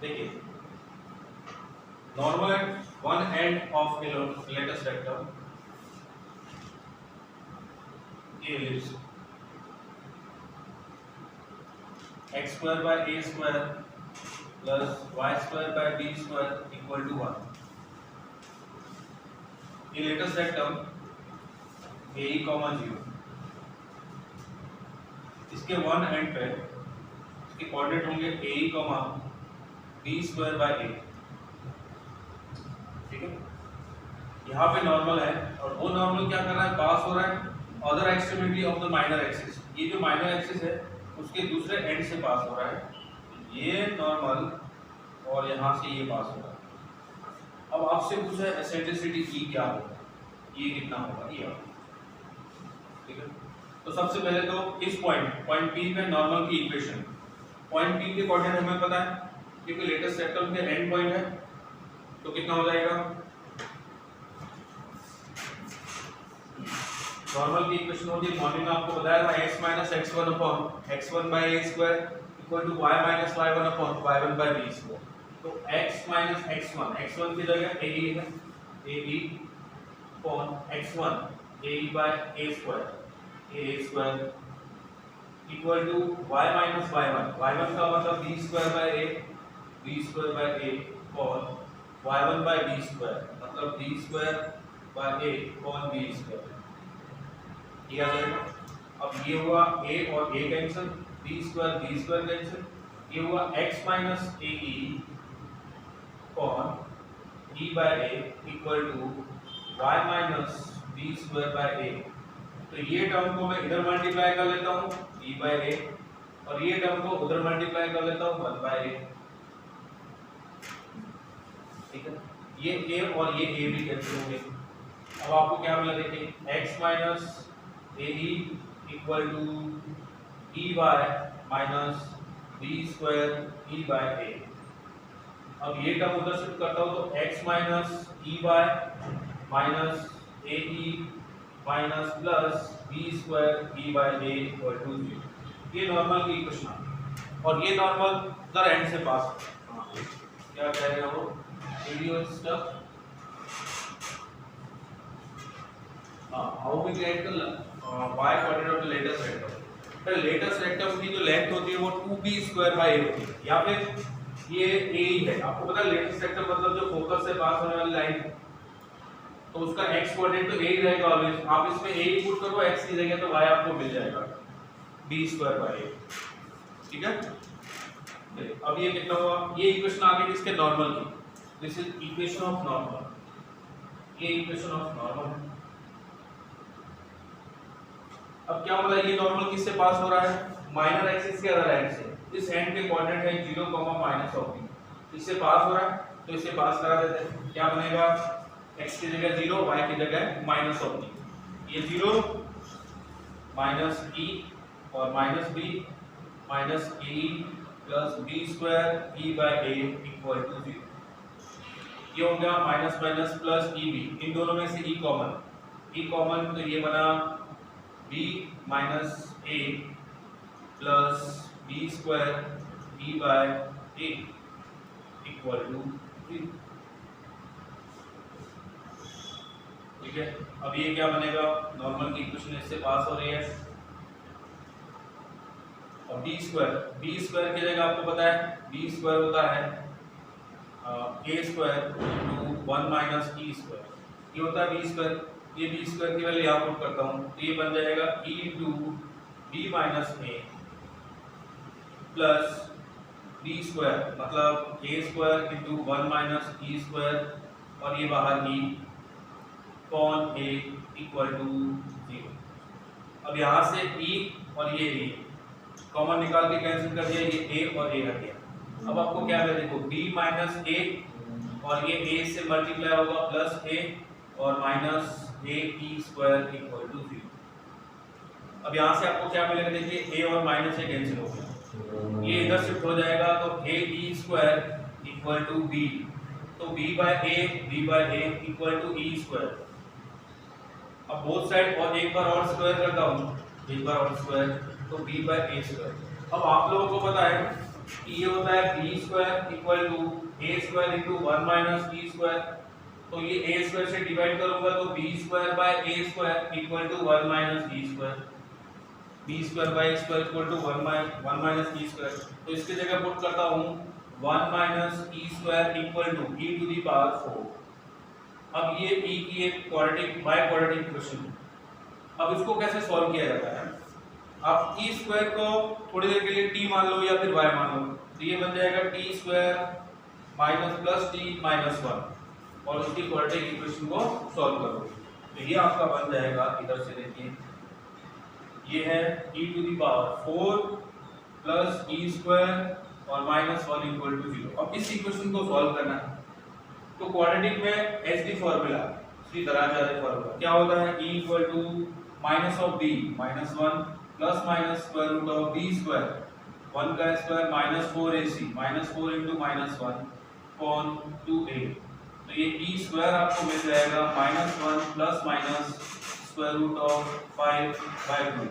देखिए normal at one end of latus rectum ये ellipse x square by a square plus y square by b square equal to 1. ये latus rectum ए comma 0 इसके one and पे इसके coordinate होंगे ए comma B square by ए, ठीक है। यहाँ पे नॉर्मल है और वो नॉर्मल क्या कर रहा है, पास हो रहा है other extremity of the minor axis. ये जो माइनर एक्सिस है उसके दूसरे एंड से पास हो रहा है, ये नॉर्मल और यहाँ से ये पास हो रहा है। अब आपसे पूछा है एसेंट्रिसिटी की क्या होगा, ये कितना होगा, ये ठीक है। तो सबसे पहले तो इस पॉइंट P पे नॉर्मल की इक्वेशन, पॉइंट P के कोऑर्डिनेट हमें पता है क्योंकि लेटेस्ट रेक्टम के एंड पॉइंट है, तो कितना हो जाएगा, नॉर्मल की इक्वेशन होती है, मॉर्निंग में आपको बताया था x minus x1 upon x1 by a square equal to y minus y1 upon y1 by b square. तो x माइनस x1 की जगह a है, a upon x1 a by a square equal to y minus y1 का मतलब b square by a upon y1 by b square मतलब b square by a upon b square, ये आ जाएगा। अब ये हुआ a और a cancel, b square cancel, ये हुआ x minus a e upon e by a equal to y minus b square by a। तो ये टर्म को मैं इधर मल्टीप्लाई कर लेता हूँ e बाय a और ये टर्म को उधर मल्टीप्लाई कर लेता हूँ 1 बाय a, ठीक है। ये a और ये a भी कैंसिल होंगे। अब आपको क्या मिला, देखिए x minus A equal to E by minus B square E by A. अब ये टर्म उधर शिफ्ट करता हूँ तो x minus E by minus A E minus plus B square E by A equal to 0। ये normal की equation और ये नॉर्मल उधर एंड से पास क्या करेगा वो radio stuff. How we get the y coordinate of the latus rectum. तो लेटेस्ट रेक्टम की जो लेंथ होती है वो 2b स्क्वायर बाय a होती है, या फिर ये a ही है। आपको पता है लेटेस्ट रेक्टम मतलब जो फोकस से पास होने वाली लाइन, तो उसका x कोऑर्डिनेट तो a ही रहेगा ऑलवेज। आप इसमें a ही पुट करो x की जगह तो y आपको मिल जाएगा b स्क्वायर बाय a, ठीक है। अब ये कितना हुआ, ये इक्वेशन आ गई किसके, नॉर्मल की। This is equation of normal, ये इक्वेशन ऑफ नॉर्मल। अब क्या होता है, ये नॉर्मल किससे पास हो रहा है, माइनर एक्सिस के अदर एंड से। इस एंड के कोऑर्डिनेट है 0, माइनस ऑफ b, इससे पास हो रहा है तो इसे पास करा देते हैं। क्या बनेगा, x की जगह 0, y की जगह माइनस ऑफ b। ये 0 माइनस e और minus b minus e plus b square e by a equal to 0। ये हो गया माइनस माइनस प्लस eb, इन दोनों में से e कॉमन तो ये बना b minus a plus b square e by a equal to 3, ठीक है। अब ये क्या बनेगा, नॉर्मल की इक्वेशन इससे पास हो रही है। और b स्क्वायर की जगह आपको पता है b स्क्वायर होता है a square into 1 minus e square, ये होता है b स्क्वायर। ये b स्क्वायर की वैल्यू यहाँ पुट करता हूँ तो ये बन जाएगा e into b minus a plus b square मतलब a square into 1 minus e square और ये बाहर e कॉन a इक्वल टू 0। अब यहाँ से e और ये a कॉमन निकाल के कैंसिल कर दिया, ये a और a हट गया। अब आपको क्या मिला, देखो b माइनस a और ये a से मल्टीप्लाई होगा प्लस a और minus a e square equal to 0। अब यहाँ से आपको क्या मिलेगा, देखिए a और माइनस a कैंसिल हो गया, ये इधर शिफ्ट हो जाएगा तो a e square equal to b, तो b by a equal to e square. अब बोथ साइड और एक बार और स्क्वायर करता हूँ, एक बार और स्क्वायर तो b बाय a स्क्वायर। अब आप लोगों को पता है ये होता है B square equal to A square into 1 minus B square. तो ये ए स्क्वायर से डिवाइड करूंगा तो B square by A square equal to 1 minus B square. B square by A square equal to 1 minus B square. तो इसकी जगह put करता हूं 1 minus E square equal to E to the power 4। अब ये e की एक quadratic by quadratic equation. अब इसको कैसे सॉल्व किया जाता है? आप ई स्क्वायर को थोड़ी देर के लिए t मान लो या फिर y मान लो, तो ये बन जाएगा t square minus plus t minus 1 और उसकी क्वाड्रेटिक इक्वेशन को सॉल्व करो। तो ये आपका बन जाएगा, इधर से देखिए, ये है e to the power 4 plus E square और माइनस 1 इक्वल टू 0। अब इस इक्वेशन को सॉल्व करना है तो क्वाड्रेटिक में एचडी फार्मूला, सीधा फार्मूला क्या होता है? e equal to minus of b minus 1 plus minus square root of b square 1 का square minus 4ac minus 4 into minus 1 upon 2a। तो ये e स्क्वायर आपको मिल जाएगा minus 1 plus minus square root of 5 by 2।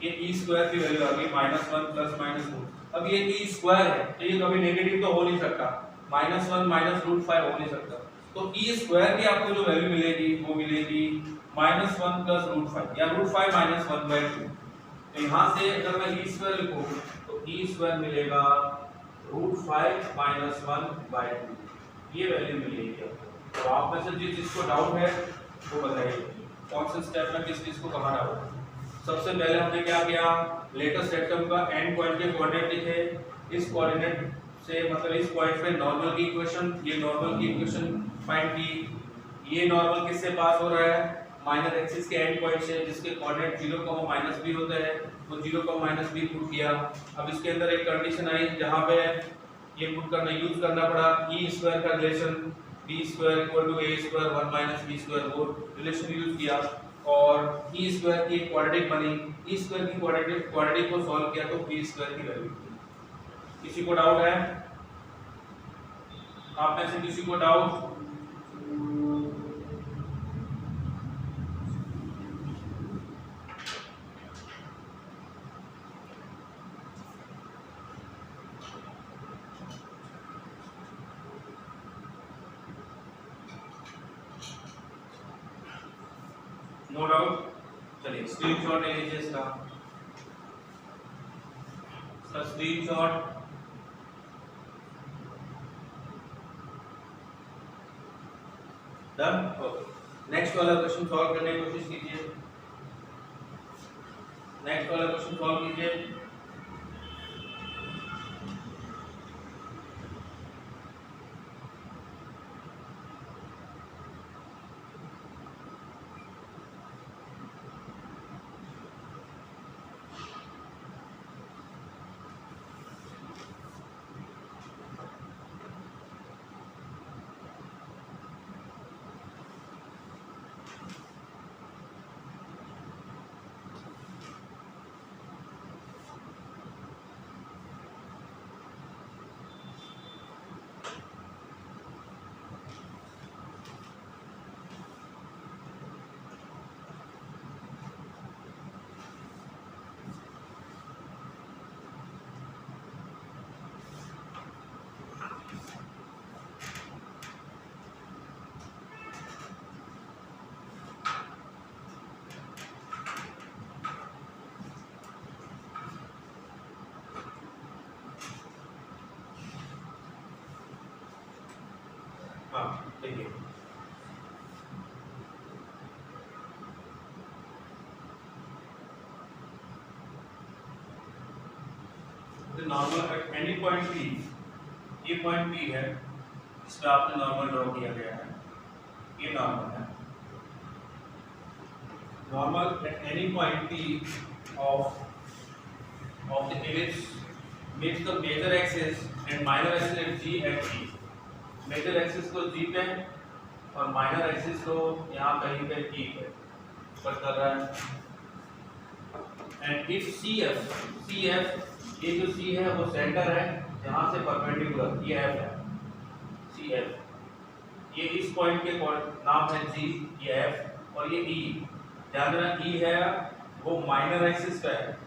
ये e square की value आ गई माइनस 1 प्लस माइनस 4। अब ये e स्क्वायर है तो ये कभी नेगेटिव तो हो नहीं सकता, माइनस 1 माइनस रूट 5 हो नहीं सकता। तो e स्क्वायर की आपको जो वैल्यू मिलेगी वो मिलेगी माइनस 1 प्लस रूट 5 या रूट 5 माइनस 1 बाय 2। तो यहाँ से अगर मैं e स्क्वायर लिखूँ तो e स्क्वायर मिलेगा रूट 5 माइनस 1 बाय 2। ये वैल्यू मिलेगी आपको। तो आप में से जिस जिसको डाउट है वो बताइए कौन से स्टेप में किस चीज को कहाँ डाउट है। सबसे पहले हमने क्या किया, लेटेस्ट एटम का एंड पॉइंट के कोऑर्डिनेट लिखे। इस कोऑर्डिनेट से मतलब इस पॉइंट पे नॉर्मल की इक्वेशन, ये नॉर्मल की इक्वेशन फाइंड की। ये नॉर्मल किससे पास हो रहा है? माइनर एक्सिस के एंड पॉइंट से, जिसके कोऑर्डिनेट 0, माइनस b होते हैं, तो 0, माइनस b पुट किया। अब इसके अंदर एक कंडीशन आई जहां पे ये पुट करना यूज करना पड़ा, e स्क्वायर का relation b square equal to a square 1 minus b square, वो रिलेशन यूज किया और e स्क्वायर की क्वाड्रेटिक बनी। e स्क्वायर की क्वाड्रेटिक को सॉल्व किया तो b स्क्वायर की वैल्यू। किसी को डाउट है? आप में से किसी को डाउट? No doubt. चलिए स्क्रीनशॉट ले लीजिए इसका स्क्रीनशॉट। डन। ओके, नेक्स्ट वाला क्वेश्चन सॉल्व करने की कोशिश कीजिए। नेक्स्ट वाला क्वेश्चन सॉल्व कीजिए। हाँ देखिए, normal at any point P, ये पॉइंट P है, इस पे आपने नॉर्मल ड्रॉ किया गया है, ये नॉर्मल है। Normal at any point P of the ellipse meets the major axis and minor axis at G and E। Major axis को G पे और माइनर एक्सिस को यहाँ कहीं पे E पे कट कर रहा है। एंड इफ CF ये जो C है वो सेंटर है यहाँ से परपेंडिकुलर, ये F है CF। ये इस पॉइंट के नाम है G, ये F और ये E। ध्यान देना E है वो माइनर एक्सिस पे है,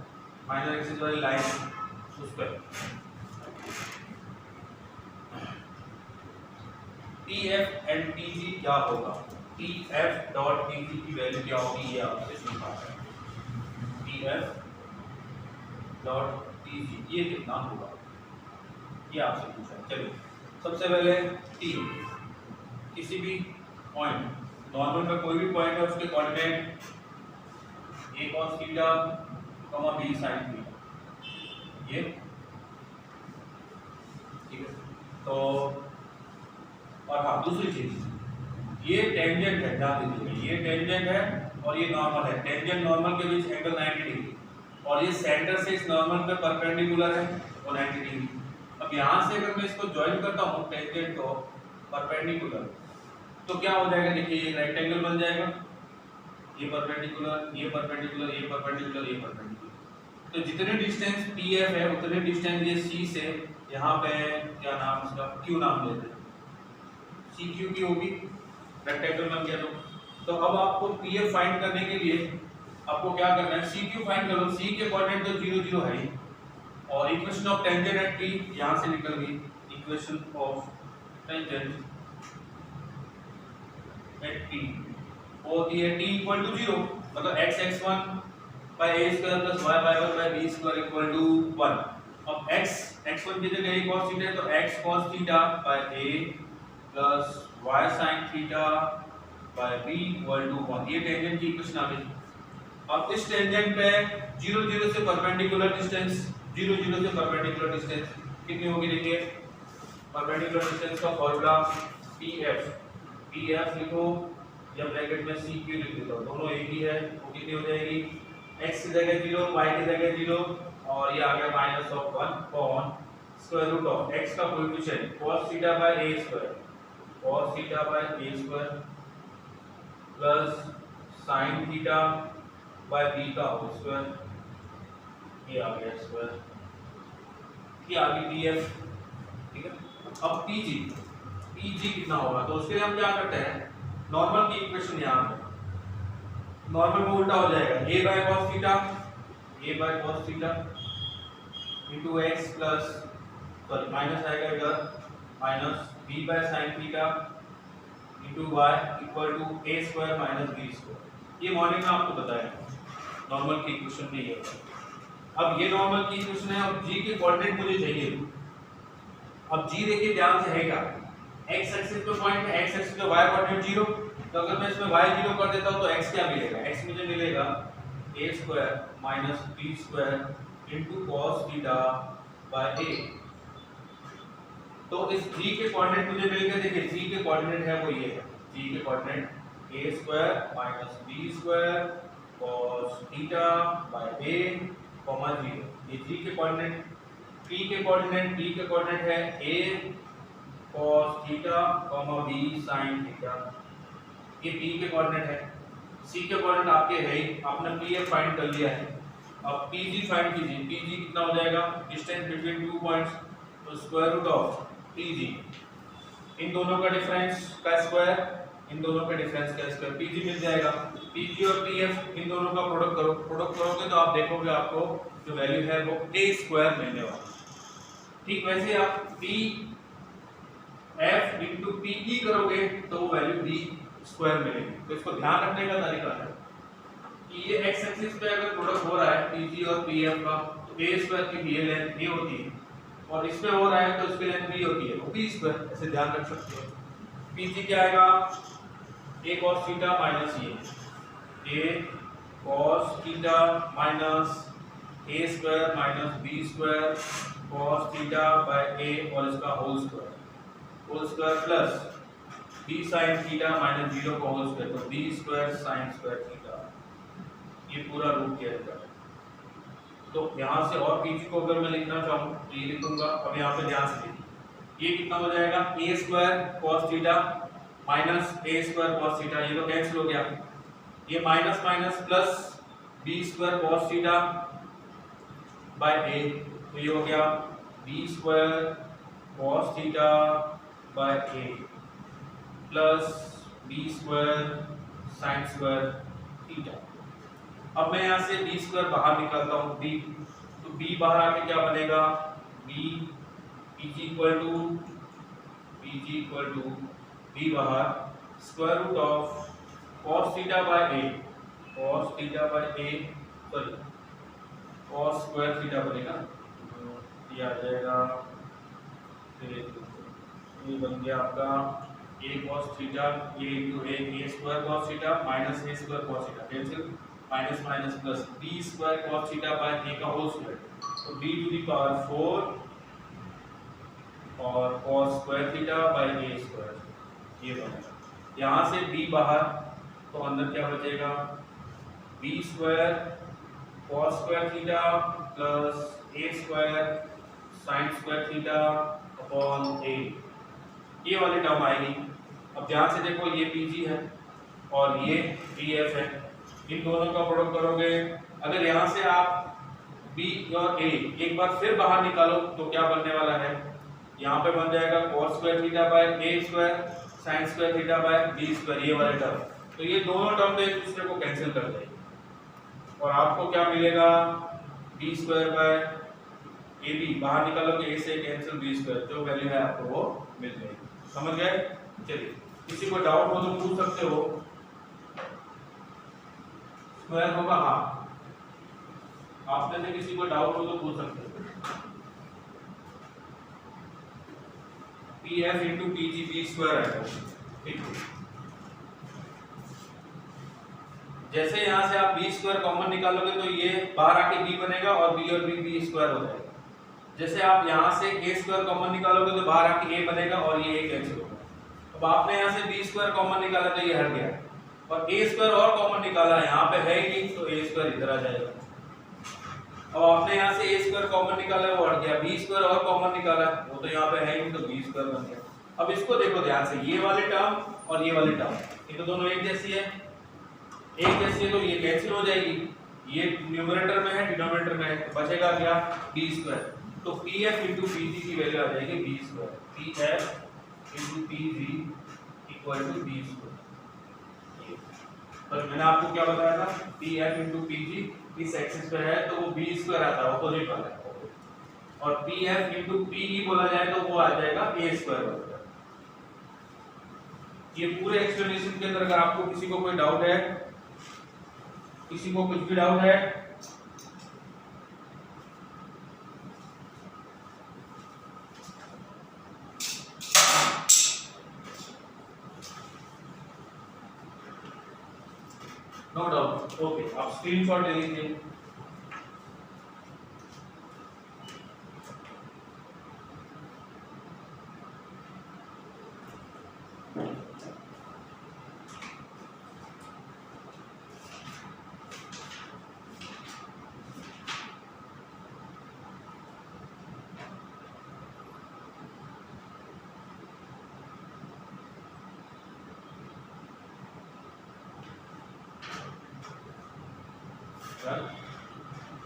माइनर एक्सिस वाली line. Square. TF and TG क्या होगा? TF डॉट TG की वैल्यू क्या होगी ये आपसे पूछा है। TF डॉट TG ये कितना होगा ये आपसे पूछा है। चलिए सबसे पहले T किसी भी पॉइंट नॉर्मल में कोई भी पॉइंट है उसके coordinate a cos theta b sin theta ये ठीक है। तो और हाँ दूसरी चीज ये टेंजेंट है, ध्यान दीजिएगा ये टेंजेंट है और ये नॉर्मल है। टेंजेंट नॉर्मल के बीच एंगल 90 डिग्री और ये सेंटर से इस नॉर्मल पे परपेंडिकुलर है वो 90 डिग्री। अब यहाँ से अगर मैं इसको ज्वाइन करता हूँ टेंजेंट को परपेंडिकुलर तो क्या हो जाएगा? देखिए ये रेक्टेंगल बन जाएगा, ये परपेंडिकुलर ये परपेंडिकुलर ये परपेंडिकुलर ये परपेंडिकुलर। तो जितने डिस्टेंस PF है उतने डिस्टेंस ये C से यहाँ पे क्या नाम इसका Q नाम लेते हैं, CQ की होगी, रेक्टेंगल बन गया। तो अब आपको PF फाइंड करने के लिए आपको क्या करना है? CQ फाइंड करो। C के कोऑर्डिनेट तो 0 0 है ही और equation of tangent at T यहाँ से निकल गई। Equation of tangent at T होती है T इक्वल टू 0 मतलब x1 by a square plus y by 1 by b square equal to 1। अब x1 की जगह a cos थीटा है तो x cos theta by a plus y sin theta by b equal to 1। ये tangent की equation आ गई। अब इस टेंजेंट पे 0 0 से परपेंडिकुलर डिस्टेंस 0 0 से परपेंडिकुलर डिस्टेंस कितनी होगी? देखिए परपेंडिकुलर डिस्टेंस का फॉर्मूला pf लिखो या ब्रैकेट में CQ लिख देता हूं, दोनों एक ही है। वो कितनी हो जाएगी? x की जगह 0 y की जगह 0 और ये आ गया -1 upon square root of x का coefficient cos theta by a square cos theta by a square plus sin theta by b का होल स्क्वायर ये आ गया स्क्वायर ये आ गई pf। ठीक है। अब pg कितना होगा? तो उसके लिए हम क्या करते हैं नॉर्मल की इक्वेशन यहाँ पे नॉर्मल में उल्टा हो जाएगा a बाय cos थीटा into x plus sorry minus आएगा इधर माइनस b by sin theta into y equal to a square minus b square. ये मॉर्निंग में आपको बताया नॉर्मल की इक्वेशन में ये है। अब ये नॉर्मल की इक्वेशन है। अब g के कोऑर्डिनेट मुझे चाहिए। अब g देखिए ध्यान से है क्या? x एक्सिस पे पॉइंट है, x एक्सिस पे y कोऑर्डिनेट 0 तो अगर मैं इसमें y 0 कर देता हूं तो x क्या मिलेगा? x मुझे मिलेगा a square minus b square into cos theta by a। तो इस g के कोऑर्डिनेट मुझे मिल गए। देखिए g के कोऑर्डिनेट है वो ये है, g के coordinate a square minus b square cos theta by a 0। ये g के कोऑर्डिनेट। p के कोऑर्डिनेट है a cos theta b sin theta ये p के कोऑर्डिनेट है। c के कोऑर्डिनेट आपके है ही, आपने pf फाइंड कर लिया है। अब pg फाइंड कीजिए। pg कितना हो जाएगा? डिस्टेंस बिटवीन टू पॉइंट्स तो स्क्वायर रूट ऑफ pg इन दोनों का डिफरेंस का स्क्वायर इन दोनों का डिफरेंस का स्क्वायर pg मिल जाएगा। pg और pf इन दोनों का प्रोडक्ट करो, प्रोडक्ट करोगे तो आप देखोगे आपको जो वैल्यू है वो a स्क्वायर मिलने वाला। ठीक वैसे आप pf into pe करोगे तो वो वैल्यू b स्क्वायर मिलेगी। तो इसको ध्यान रखने का तरीका है कि ये x एक्सिस पे अगर प्रोडक्ट हो रहा है pg और pf का तो a स्क्वायर की भी लेंथ a होती है और इसमें हो रहा है तो इसकी लेंथ b होती है वो b स्क्वायर। ऐसे ध्यान रख सकते हो। pg क्या आएगा? a cos थीटा माइनस ये a cos theta minus a square minus b square cos theta by a और इसका whole square plus b sin theta minus 0 का होल स्क्वायर तो b square sin square theta ये पूरा root किया जाएगा। तो यहाँ से और pg को अगर मैं लिखना चाहूँ तो ये लिखूंगा। अब यहाँ पे ध्यान से देखिए ये कितना हो जाएगा? a square cos theta minus a square cos theta ये तो कैंसिल हो गया। ये minus minus plus b square cos theta by a तो ये हो गया b square cos theta by a plus b square sin square theta. अब मैं यहाँ से b स्क्वायर बाहर निकालता हूँ b तो b बाहर आके क्या बनेगा, b pg equal to b बाहर square root of cos theta by a, cos theta by a sorry cos square theta बनेगा, ये आ जाएगा, ये बन गया आपका a cos theta a into a square cos theta minus a square cos theta cancel, minus minus plus b square cos theta by a का whole square, तो b टू द पावर 4 और cos square theta by a square, ये बनेगा। यहाँ से b बाहर तो अंदर क्या बचेगा, b square cos square theta plus a square sin square theta upon a, ये वाली टर्म आएगी। अब ध्यान से देखो, ये pg है और ये bf है, इन दोनों का प्रोडक्ट करोगे, अगर यहाँ से आप b और a एक बार फिर बाहर निकालो तो क्या बनने वाला है, यहाँ पे बन जाएगा cos square theta by a square sin square theta by b square, ये वाले टर्म, तो ये दोनों टर्म तो एक दूसरे को कैंसिल कर देंगे और आपको क्या मिलेगा, b स्क्वायर बाय ab, बाहर निकालोगे a से कैंसिल b स्क्वायर, जो वैल्यू है आपको वो मिल जाएगी। समझ गए? चलिए, किसी को डाउट हो तो पूछ सकते हो। स्क्वायर होगा, हाँ, आप में से किसी को डाउट हो तो पूछ सकते हो। pf into pg b square है, ठीक है। जैसे यहाँ से आप b स्क्वायर कॉमन निकालोगे तो ये बाहर आके b बनेगा और b और b स्क्वायर हो जाएगा। जैसे आप यहाँ से a स्क्वायर कॉमन निकालोगे तो बाहर आके a बनेगा और ये a कैंसिल होगा। अब आपने यहाँ से b स्क्वायर कॉमन निकाला तो ये हट गया और a स्क्वायर और कॉमन निकाला है, यहाँ पे है ही नहीं तो a स्क्वायर इधर आ जाएगा। अब आपने यहाँ से a स्क्वायर कॉमन निकाला है, वो हट गया, b स्क्वायर और कॉमन निकाला है, वो तो यहाँ पे है ही नहीं तो b स्क्वायर बन गया। अब इसको देखो ध्यान से, ये वाले टर्म और ये वाले टर्म, ये तो दोनों एक जैसी है, एक जैसी है तो ये कैंसिल हो जाएगी, ये न्यूमरेटर में है डिनोमिनेटर में है, तो बचेगा क्या, b स्क्वायर। तो pf इंटू pg की वैल्यू आ जाएगी b square, pf into pg equal to b square. पर मैंने आपको क्या बताया था, pf इंटू pg इस एक्सिस पे है तो वो b स्क्वायर आता है, ऑपोजिट वाला है, और pf इंटू pe बोला जाए तो वो आ जाएगा a स्क्वायर बन जाएगा। ये पूरे एक्सप्लेनेशन के अंदर अगर आपको किसी को कोई डाउट है, किसी को कुछ भी डाउट है, नो डाउट, ओके, आप स्क्रीनशॉट ले लीजिए।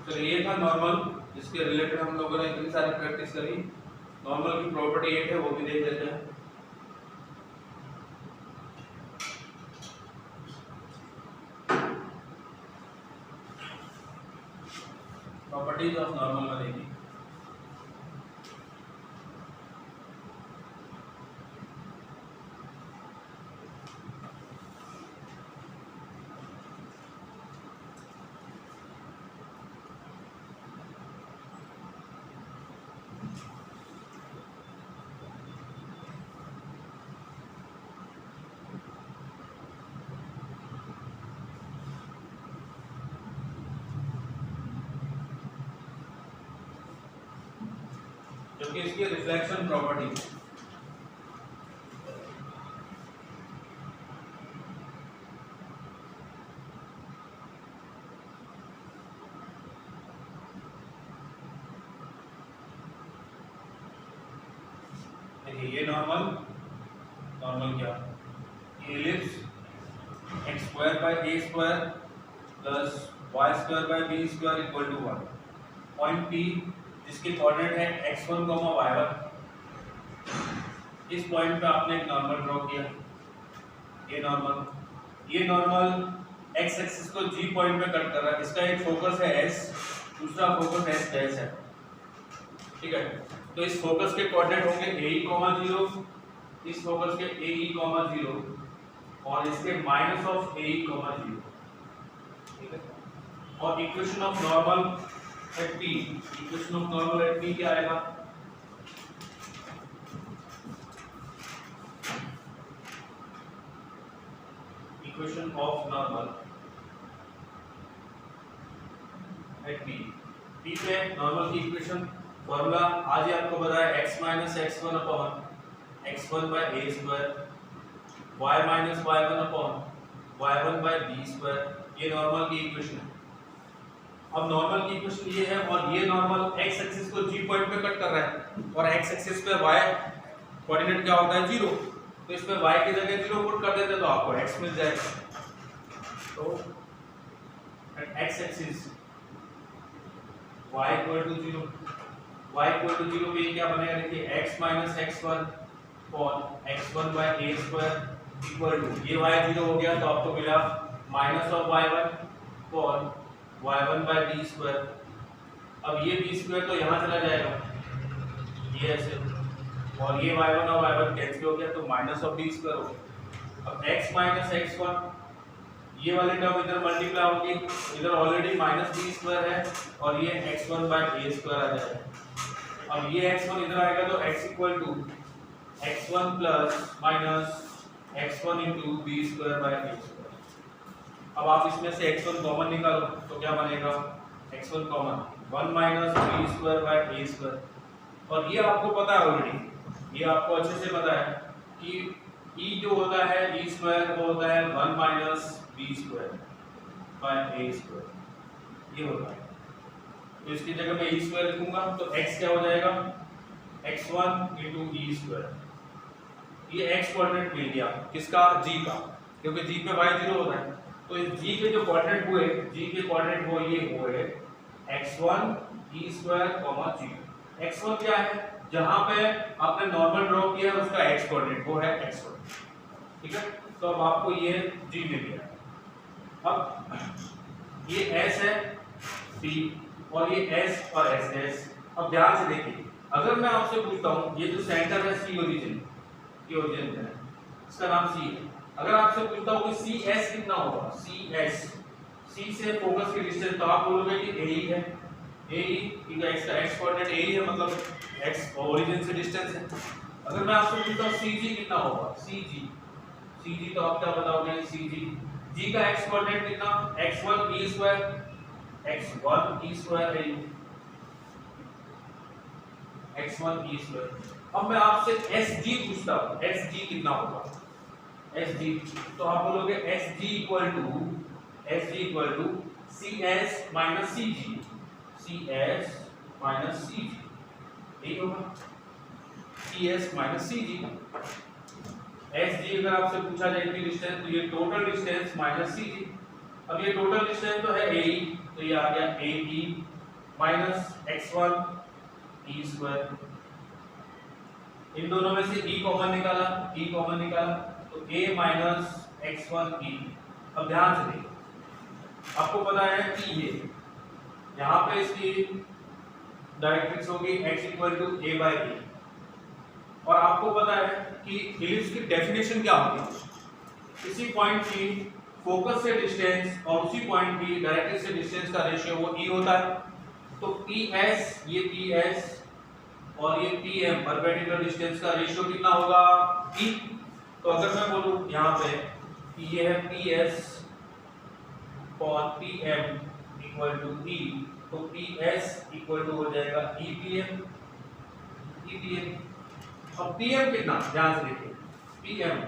तो ये था नॉर्मल, जिसके रिलेटेड हम लोगों ने इतनी सारी प्रैक्टिस करी। नॉर्मल की प्रॉपर्टी 8 है, वो भी देख लेते हैं। प्रॉपर्टीज ऑफ नॉर्मल बनेगी। जो कि इसकी रिफ्लेक्शन प्रॉपर्टी देखिए, ये नॉर्मल क्या, ellipse x square by a square plus y square by b square equal to 1, point P जिसके कोऑर्डिनेट है x1, y1, इस पॉइंट पे आपने एक नॉर्मल ड्रॉ किया, ये नॉर्मल x एक्सिस को g पॉइंट पे कट कर रहा है, इसका एक फोकस है S दूसरा फोकस एस डैश है, ठीक है। तो इस फोकस के कोऑर्डिनेट होंगे AE, 0, इस फोकस के AE, 0 और इसके माइनस ऑफ AE, 0, ठीक है। और equation of normal at P, equation of normal at P क्या आएगा? Equation of normal at P, P पे नॉर्मल की इक्वेशन फॉर्मूला आज ही आपको बताया x minus x1 upon x1 by a square, y minus y1 upon y1 by b square, ये normal की इक्वेशन है। अब नॉर्मल की इक्वेशन ये है और ये नॉर्मल x एक्सिस को g पॉइंट पे कट कर रहा है और x एक्सिस पे y कोऑर्डिनेट क्या होता है 0, तो इस पे y की जगह 0 पुट कर देते तो आपको x मिल जाएगा। तो at x axis y equal to 0, y equal to 0 पे क्या बनेगा? देखिए x minus x1 upon x1 by a square equal to, ये y 0 हो गया तो आपको मिला minus of y1 upon y1 by b square. अब ये b स्क्वायर तो यहाँ चला जाएगा, ये ऐसे, और ये y1 और y1 कैंसिल हो गया तो माइनस ऑफ b स्क्वायर हो गया। अब x माइनस x1, ये वाले टर्म इधर मल्टीप्लाई होगी, इधर ऑलरेडी माइनस b स्क्वायर है और ये x1 बाय a स्क्वायर आ जाएगा। अब ये x1 इधर आएगा तो x equal to x1 plus minus x1 into b square by a square. अब आप इसमें से x1 कॉमन निकालो तो क्या बनेगा? x1 common 1 minus b square by a square. और ये आपको पता है ऑलरेडी, ये आपको अच्छे से पता है कि e जो होता है e स्क्वायर वो होता है 1 minus b square by a square, ये होता है। तो इसकी जगह मैं e स्क्वायर लिखूंगा तो x क्या हो जाएगा? x1 into e square. ये x कोऑर्डिनेट मिल गया किसका? g का, क्योंकि g पे y 0 होता है। तो इस g के जो कोऑर्डिनेट हुए, g के कोऑर्डिनेट वो ये हुए x1 e square, g। x1 क्या है? जहां पे आपने नॉर्मल ड्रॉ किया है उसका x कोऑर्डिनेट वो है x1, ठीक है। तो अब आपको ये g मिल गया। अब ये s है p और ये s और s डैश। अब ध्यान से देखिए, अगर मैं आपसे पूछता हूं ये जो सेंटर है c ओरिजिन, ये ओरिजिन है, इसका नाम c है। अगर आपसे पूछता हूं कि cs कितना होगा? c से फोकस की डिस्टेंस, तो आप बोलोगे कि ae है, ae क्योंकि x का x कोऑर्डिनेट ae है, मतलब x ओरिजिन से डिस्टेंस है। अगर मैं आपसे पूछता हूं cg कितना होगा? cg तो आप क्या बताओगे? g का x कोऑर्डिनेट कितना? x1 e square, x1 e square है, x1 e स्क्वायर। अब मैं आपसे sg पूछता हूं, sg कितना होगा? sg तो आप बोलोगे sg equal to cs minus cg, cs minus cg, यही होगा cs माइनस cg। sg अगर आपसे पूछा जाए इतनी डिस्टेंस तो ये टोटल डिस्टेंस माइनस cg। अब ये टोटल डिस्टेंस तो है ae, तो ये आ गया ae minus x1 e square. इन दोनों में से e कॉमन निकाला तो a माइनस x1 e। अब ध्यान से देखिए, आपको पता है कि ये यहाँ पे इसकी डायरेक्ट्रिक्स होगी x equal to a by e, और आपको पता है कि इलिप्स की डेफिनेशन क्या होती है? किसी पॉइंट की फोकस से डिस्टेंस और उसी पॉइंट की डायरेक्ट्रिक्स से डिस्टेंस का रेशियो वो e होता है। तो ps, ये ps और ये pm परपेंडिकुलर डिस्टेंस का रेशियो कितना होगा? e। तो अगर मैं बोलूं यहाँ पे कि ये है ps और pm इक्वल टू e, तो ps इक्वल टू हो जाएगा epm। अब pm कितना? ध्यान से देखिए, pm,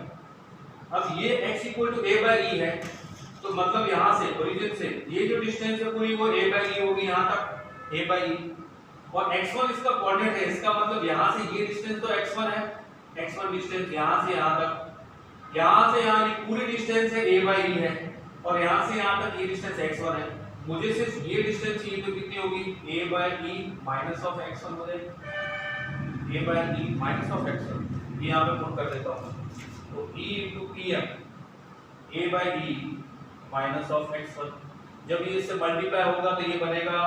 अब ये x equal to a by e है, तो मतलब यहाँ से ओरिजिन से ये जो डिस्टेंस है पूरी वो a बाई e होगी यहाँ तक, a बाई e। और x1 इसका कोऑर्डिनेट है, इसका मतलब यहाँ से ये डिस्टेंस तो x1 है, x1 डिस्टेंस यहाँ से यहाँ तक, यहाँ से यहाँ की पूरी डिस्टेंस है a बाई e है, और यहाँ से यहाँ तक ये डिस्टेंस x1 है। मुझे सिर्फ ये डिस्टेंस चाहिए तो कितनी होगी? a by e minus of x1 हो जाएगी, a by e minus of x1, ये यहाँ पे पुट कर देता हूँ। तो e into pm, a by e minus of x1, जब ये इससे मल्टीप्लाई होगा तो ये बनेगा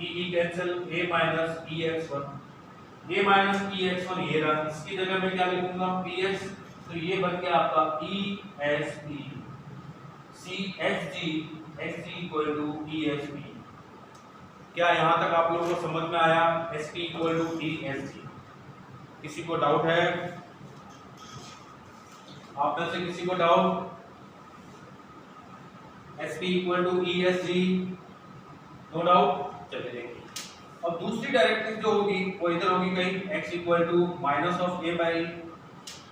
ई cancel, a minus EX1, a minus EX1 ये रहा, इसकी जगह मैं क्या लिखूंगा PS, तो ये बन गया आपका ESP, CSG, SG equal to ESP। क्या यहाँ तक आप लोगों को समझ में आया? SP equal to ESG। किसी को डाउट है? आप में से किसी को doubt? SP equal to ESG, no doubt. चलिए देखिए, अब दूसरी डायरेक्ट्रिस जो होगी वो इधर होगी कहीं, x equal to minus of a by.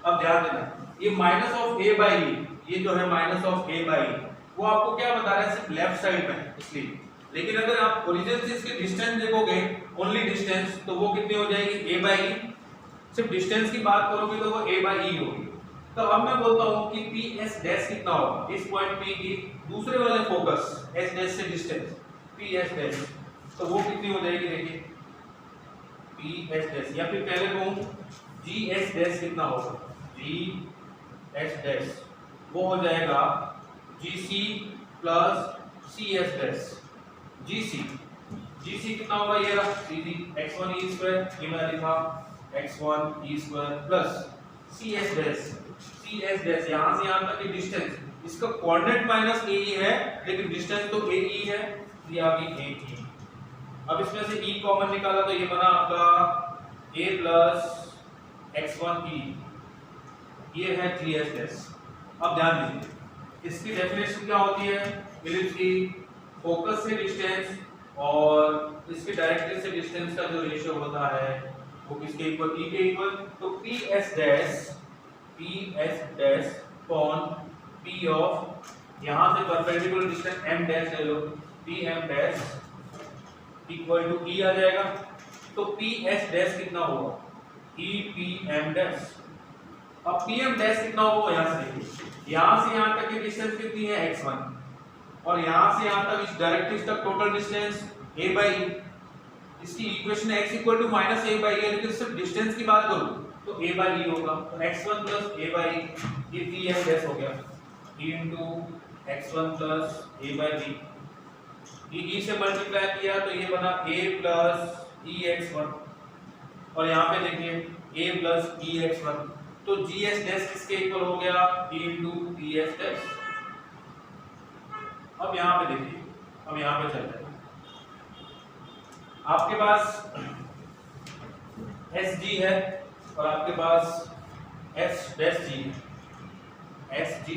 अब ध्यान देना, ये माइनस ऑफ a बाई, ये जो है माइनस ऑफ a बाई, वो आपको क्या बता रहा है? सिर्फ लेफ्ट साइड में, इसलिए। लेकिन अगर आप ओरिजिन से इसके डिस्टेंस देखोगे, ओनली डिस्टेंस, तो वो कितनी हो जाएगी? a by. सिर्फ डिस्टेंस की बात करोगे तो वो a बाई e होगी। तो अब मैं बोलता हूँ कि PS डैश कितना होगा? इस पॉइंट P की दूसरे वाले फोकस S डैश से डिस्टेंस PS डैश, तो वो कितनी हो जाएगी? देखिए PS डैश, या फिर पहले कहूँ GS डैश कितना होगा? GS डैश वो हो जाएगा GC plus CS dash. GC कितना होगा? ये रहा सीधी x1 e स्क्वायर, ये मैंने लिखा x1 e square plus CS dash. CS dash यहाँ से यहाँ तक की डिस्टेंस, इसका कोऑर्डिनेट माइनस AE है, लेकिन डिस्टेंस तो AE है, ये आ गई AE। अब इसमें से E कॉमन निकाला तो ये बना आपका A प्लस x1e, ये है GS डैश। अब ध्यान दीजिए, इसकी डेफिनेशन क्या होती है? इलिप्स की फोकस से डिस्टेंस और इसके डायरेक्ट्रिक्स से डिस्टेंस का जो रेशियो होता है वो किसके इक्वल? E के इक्वल। तो PS dash upon P of, यहाँ से परपेंडिकुलर डिस्टेंस M डैश ले लो, PM dash equal to E आ जाएगा। तो PS डैश कितना होगा? EPM dash. अब PM डैश कितना होगा? यहाँ से देखिए, यहाँ से यहाँ तक की डिस्टेंस कितनी है? x1, और यहाँ से यहाँ तक इस डायरेक्ट्रिक्स तक total distance a by e। इसकी equation x equal to minus a by e, लेकिन सिर्फ डिस्टेंस की बात करूँ तो a बाई e होगा। तो x1 plus a by e, ये PM डैश हो गया, e into x1 plus a by b। e से मल्टीप्लाई किया तो ये बना a प्लस EX1, और यहाँ पे देखिए a प्लस EX1, तो GS डैश किसके इक्वल हो गया? e into PS dash. अब यहाँ पे देखिए, अब यहाँ पे चलते हैं, आपके पास SG है और आपके पास S डैश G है, SG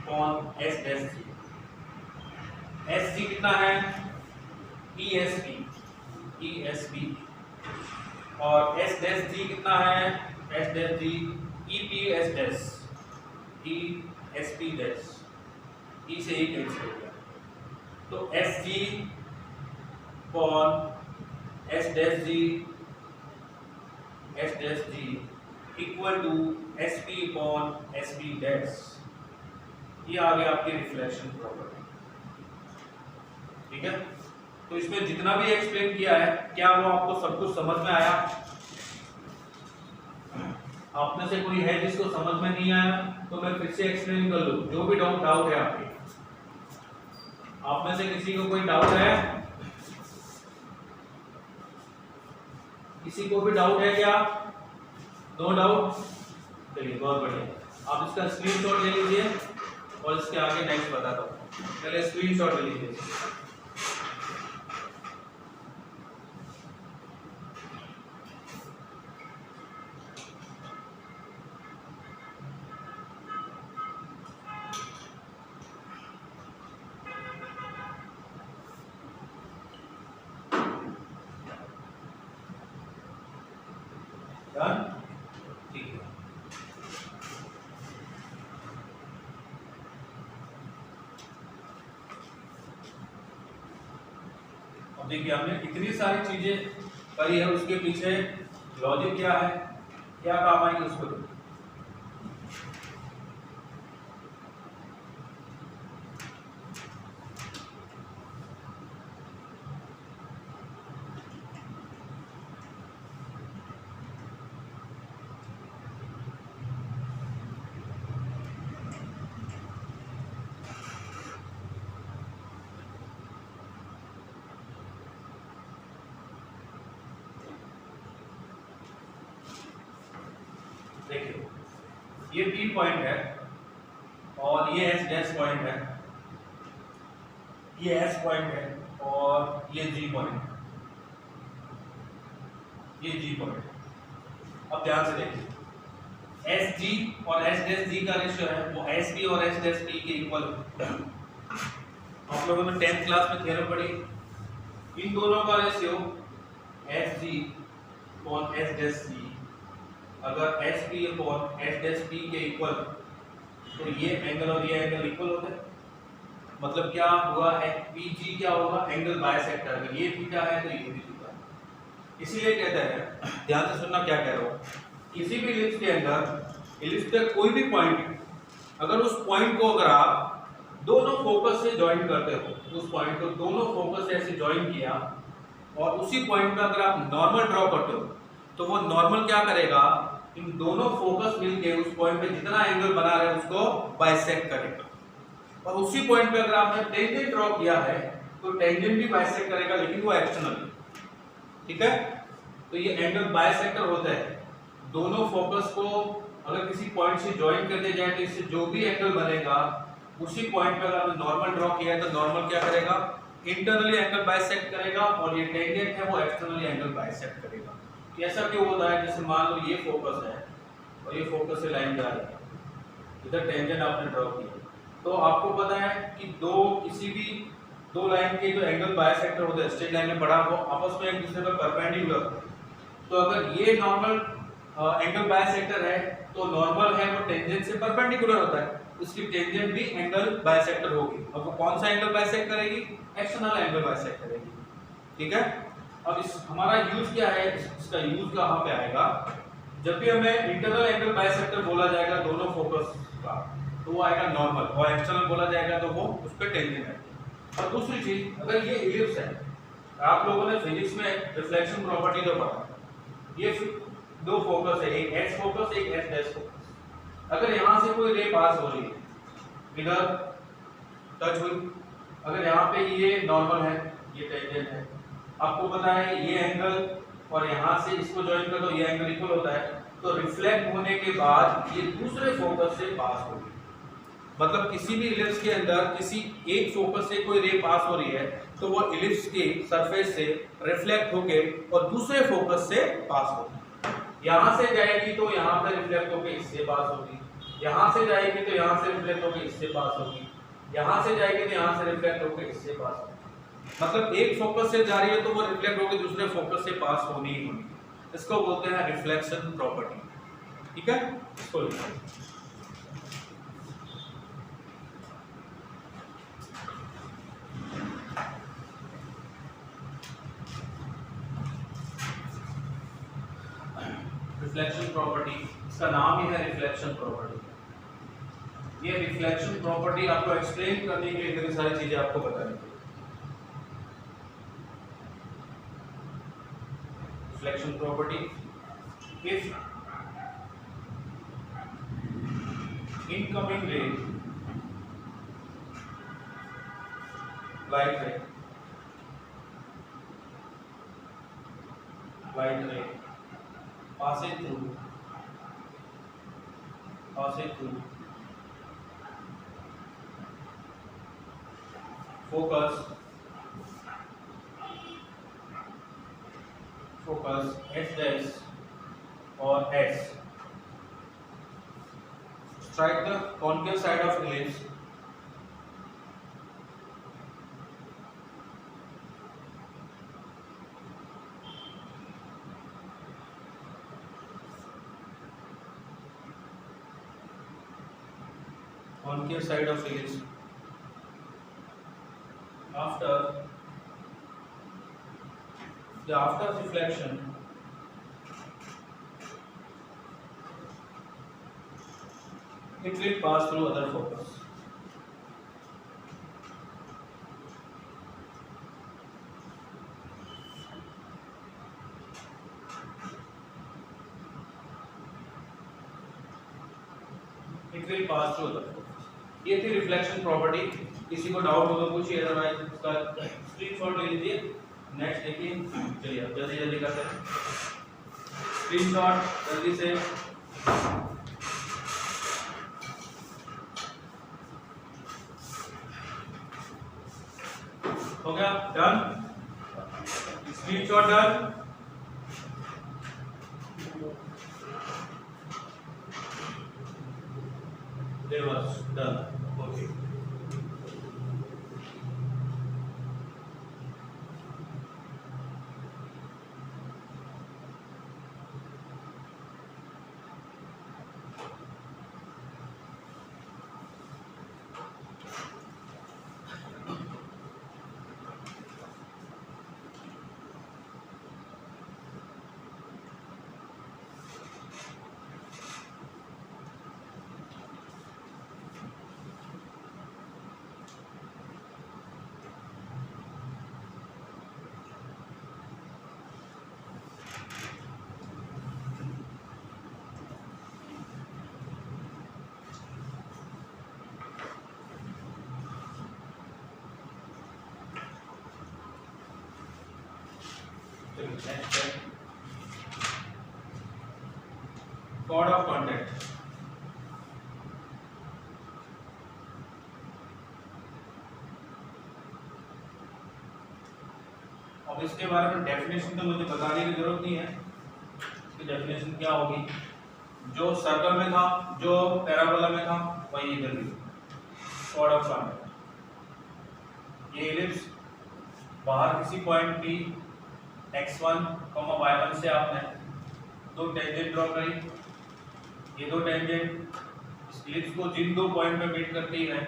upon S dash G। SG कितना है? ESP, और S डैश G कितना है? S dash G EPS dash, ESP dash, E से ही कैंसिल हो गया। तो SG upon S dash G equal to SP upon SP dash. ये आ गया आपकी रिफ्लेक्शन प्रॉपर्टी, ठीक है। तो इसमें जितना भी एक्सप्लेन किया है, क्या वो आपको सब कुछ समझ में आया? आप में से कोई है जिसको समझ में नहीं आया तो मैं फिर से एक्सप्लेन कर लूं, जो भी डाउट है आपके। आप में से किसी को कोई डाउट है? किसी को भी डाउट है क्या? No doubt? चलिए बहुत बढ़िया, आप इसका स्क्रीनशॉट ले लीजिए और इसके आगे नेक्स्ट बताता हूँ। पहले स्क्रीनशॉट ले लीजिए। डन? ठीक है। अब देखिए, हमने इतनी सारी चीजें करी है, उसके पीछे लॉजिक क्या है, क्या काम आएगी उसको देखिए। ये P पॉइंट है और ये S डैश पॉइंट है, ये S पॉइंट है और ये G पॉइंट है, ये G पॉइंट। अब ध्यान से देखिए, SG और S डैश G का रेशियो है वो SB और S डैश T के इक्वल है। आप लोगों ने 10th क्लास में थ्योरम पढ़ी, इन दोनों का रेशियो SG और S डैश G अगर SB और S डैश T के इक्वल तो ये एंगल और ये एंगल इक्वल होते हैं। मतलब क्या हुआ है, PG क्या होगा, एंगल बाइसेक्टर। अगर ये थीटा है तो ये भी थीटा है। इसीलिए कहते हैं, ध्यान से सुनना क्या कह रहा हूं, किसी भी इलिप्स के अंदर इलिप्स का कोई भी पॉइंट, अगर उस पॉइंट को अगर आप दोनों फोकस से ज्वाइन करते हो, उस पॉइंट को दोनों फोकस से ऐसे ज्वाइन किया और उसी पॉइंट पे अगर आप नॉर्मल ड्रॉ करते हो तो वो नॉर्मल क्या करेगा, इन दोनों फोकस मिलके उस पॉइंट पे जितना एंगल बना रहे हैं उसको बाइसेक्ट करेगा। और उसी पॉइंट पे अगर आपने टेंजेंट ड्रॉ किया है तो टेंजेंट भी बाइसेक्ट करेगा, लेकिन वो एक्सटर्नल, ठीक है। तो ये एंगल बाइसेक्टर होता है। दोनों फोकस को अगर किसी पॉइंट से ज्वाइन कर दिया जाए तो इससे जो भी एंगल बनेगा उसी पॉइंट पे अगर नॉर्मल ड्रॉ किया है तो नॉर्मल क्या करेगा, इंटरनली एंगल बाइसेक्ट करेगा और ये टेंजेंट है वो एक्सटर्नली एंगल बाइसेक्ट करेगा। ऐसा क्यों होता है, जैसे मान लो ये फोकस है और ये फोकस से लाइन जा रही है, इधर टेंजेंट आपने ड्रॉ किया, तो आपको पता है कि किसी भी दो लाइन के जो एंगल बाइसेक्टर होते हैं, स्ट्रेट लाइन में बड़ा, वो आपस में एक दूसरे पर परपेंडिकुलर होते हैं। तो अगर ये नॉर्मल एंगल बाइसेक्टर है तो नॉर्मल है वो टेंजेंट से परपेंडिकुलर होता है, उसकी टेंजेंट भी एंगल बाइसेक्टर होगी। और वो कौन सा एंगल बाइसेक्ट करेगी, एक्सटर्नल एंगल बाइसेक्ट करेगी, ठीक है। अब इस हमारा यूज क्या है, इसका यूज कहां पे आएगा, जब भी हमें इंटरनल एंगल बाइसेक्टर बोला जाएगा दोनों फोकस का तो वो आएगा नॉर्मल, और एक्सटर्नल बोला जाएगा तो वो उस पे टेंजेंट है। और दूसरी चीज, अगर ये इलिप्स है, आप लोगों ने फिजिक्स में रिफ्लेक्शन प्रॉपर्टी तो पढ़ा, ये दो फोकस है, एक एस फोकस एक एस डैश फोकस। अगर यहां से कोई रे पास हो रही है, इधर टच हुई, अगर यहाँ पे ये नॉर्मल है, ये टेंजेंट है, आपको पता है ये एंगल और यहाँ से इसको ज्वाइन कर दो, ये एंगल इक्वल होता है, तो रिफ्लेक्ट होने के बाद ये दूसरे फोकस से पास होगी। मतलब किसी भी इलिप्स के अंदर किसी एक फोकस से कोई रे पास हो रही है तो वो इलिप्स की सरफेस से रिफ्लेक्ट होके और दूसरे फोकस से पास होगी। यहाँ से जाएगी तो यहाँ पे रिफ्लेक्ट होके इससे पास होगी, यहाँ से जाएगी तो यहाँ से रिफ्लेक्ट होके इससे पास होगी, यहाँ से जाएगी तो यहाँ से रिफ्लेक्ट होके इससे पास होगी। मतलब एक फोकस से जा रही है तो वो रिफ्लेक्ट होकर दूसरे फोकस से पास होनी ही होनी। इसको बोलते हैं रिफ्लेक्शन प्रॉपर्टी, ठीक है। इसको रिफ्लेक्शन प्रॉपर्टी, इसका नाम ही है रिफ्लेक्शन प्रॉपर्टी। ये रिफ्लेक्शन प्रॉपर्टी आपको एक्सप्लेन करने के लिए इतनी सारी चीजें आपको बतानी है। Reflection property, if incoming ray, light ray passing through focus S dash or S, strike the concave side of ellipse concave side of ellipse after reflection it will pass through other focus. It will pass through other focus. ये थी reflection property. किसी को doubt हो तो पूछिए, otherwise इसका screenshot ले लीजिए। नेक्स्ट देखिए, चलिए अब जल्दी जल्दी करते हैं स्क्रीनशॉट जल्दी से। Done, screenshot done. There was done. Okay. Next step. Code of contact. अब इसके बारे में डेफिनेशन तो मुझे बताने की जरूरत नहीं है। इसकी डेफिनेशन क्या होगी? जो सर्कल में था, जो पैराबोला में था, वही इधर भी। कॉर्ड ऑफ कॉन्टैक्ट, ये एलिप्स बाहर किसी पॉइंट P x1, y1 से आपने दो टेंजेंट ड्रॉ करी। ये दो टेंजेंट इस एलिप्स को जिन दो पॉइंट पे मीट करती है,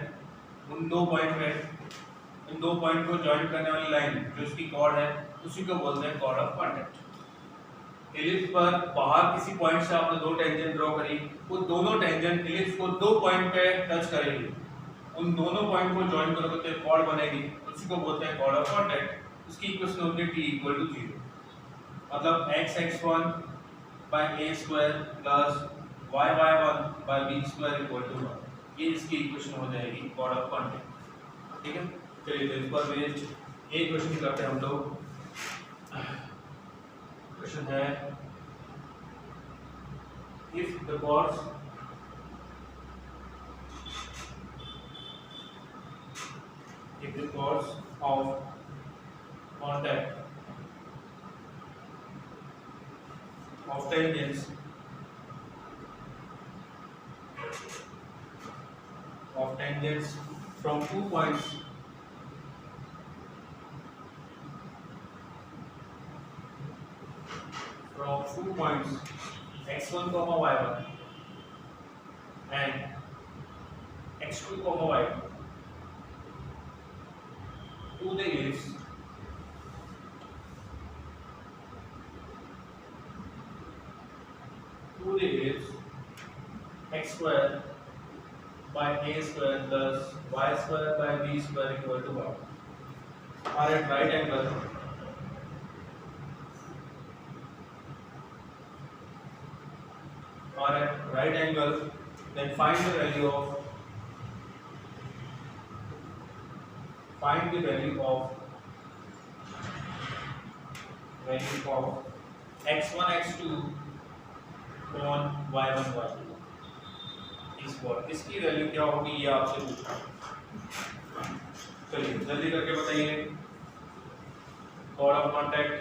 उन दो पॉइंट पे, इन दो पॉइंट को ज्वाइन करने वाली लाइन जो इसकी कॉर्ड है, उसी को बोलते हैं कॉर्ड ऑफ कॉन्टैक्ट। एलिप्स पर बाहर किसी पॉइंट से आपने दो टेंजेंट ड्रॉ करी, वो दोनों टेंजेंट एलिप्स को दो पॉइंट पे टच करेगी, उन दोनों पॉइंट को ज्वाइन करोगे तो एक कॉर्ड बनेगी, उसी को बोलते हैं कॉर्ड ऑफ कॉन्टैक्ट। इसकी इक्वेशन होती है t = 0, मतलब x(x1) by a square plus y(y1) by b square = 1। ये इसकी इक्वेशन हो जाएगी कॉर्ड ऑफ कॉन्टैक्ट। ठीक है, चलिए तो इस पर बेस्ड एक क्वेश्चन करते हैं हम लोग। क्वेश्चन है, if the chords of contact of tangents from 2 points x1, y1 and x2, y2 to the ellipse x square by a square plus y square by b square = 1 are at right angle then find the value of x1, x2 on y1, y2। इसकी value क्या होगी ये आपसे पूछा। चलिए जल्दी करके बताइए। कॉर्ड ऑफ कॉन्टैक्ट,